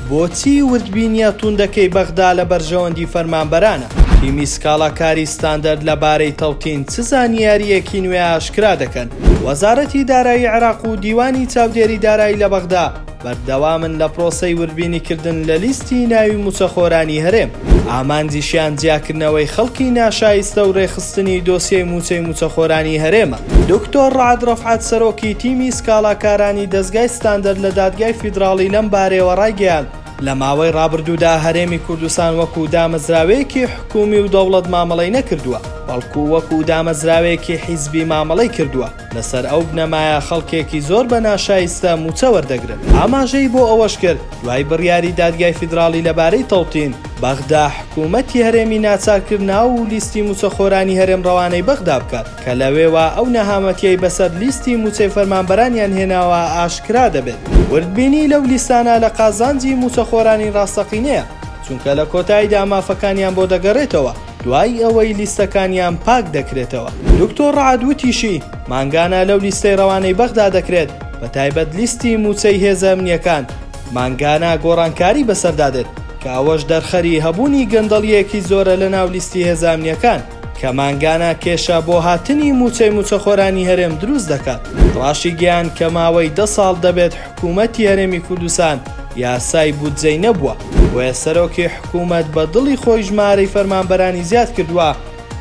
بۆچی وردبینیە توندەکەی بەغدا لە بەرژەوەندی فەرمانبەرانە؟ تیمی سکاڵاکاری ستاندەرد لەبارەی تەوتین چ زانیاریەکی نوێ ئاشکرا دەکەن؟ وەزارەتی دارایی عێراق و دیوانی چاودێری دارایی لە بەغدا بەردەوامن لە پرۆسەی وردبینیکردن لە لیستی ناوی موچەخۆرانی هەرێم. ئامانجیشیان جیاکردنەوەی خەڵکی ناشایستە و ڕێخستنی دۆسیەی موچەی موچەخۆرانی هەرێمە. دکتۆر ڕەعەد ڕەفعەت سەرۆکی تیمی سکاڵاکارانی دەزگای ستاندەرد لە دادگای فیدراڵی لەم بارەیەوە ڕایگەیاند لە ماوەی ڕابردوودا هەرێمی کوردستان وەکو دامەزراوەیەکی حکومی و دەوڵەت مامەڵەی نەکردووە، بەڵکو وەکو دامەزراوەیەکی حیزبی مامەڵەی کردووە. لەسەر ئەو بنەمایە خەڵکێکی زۆر بە ناشایستە موچە وەردەگرن. ئاماژەی بۆ ئەوەش کرد دوای بڕیاری دادگای فیدراڵی لەبارەی تەوتین بەغدا حکوومەتی هەرێمی ناچارکردنا و لیستی موچەخۆرانی هەرێم ڕەوانەی بەغدا بکات کە لەوێوە ئەو نەهامەتیەی بەسەر لیستی موچەی فەرمانبەرانیان هێناوە ئاشکرا دەبێت. وردبینی لەو لیستانە لە قازانجی موچەخۆرانی ڕاستەقینەیە، چونکە لە کۆتاییدا مافەکانیان بۆ دەگەڕێتەوە دوای ئەوەی لیستەکانیان پاک دەکرێتەوە. دکتۆر ڕەعەد وتیشی مانگانە لەو لیستەی ڕەوانەی بەغدا دەکرێت بە تایبەت لیستی موچەی هێزە ئەمنیەکان مانگانە گۆڕانکاری بەسەردادێت کە ئەوەش دەرخەری هەبوونی گەندەڵیەکی زۆرە لە ناو لیستی هێزە ئەمنیەکان کە مانگانە کێشە بۆ هاتنی موچەی موچەخۆرانی هەرێم دروست دەکات. ڕاشی گیان کە ماوەی 10 ساڵ دەبێت حکوومەتی هەرێمی کوردستان یاسای بودجەی نەبووە، وە سەرۆکی حکوومەت بە دڵی خۆی ژمارەی فەرمانبەرانی زیاد کردووە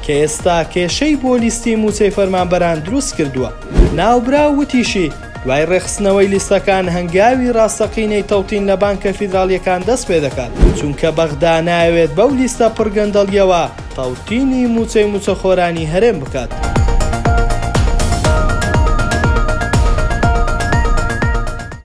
کە ئێستا کێشەی بۆ لیستی موچەی فەرمانبەران دروست کردووە. ناوبرا وتیشی دوای ڕێخستنەوەی لیستەکان هەنگاوی ڕاستەقینەی تەوتین لە بانکە فیدراڵیەکان دەست پێ دەکات، چونکە بەغدا ناوێت بەو لیستە پڕگەندەڵیەوە تەوتینی موچەی موچەخۆرانی هەرێم بکات.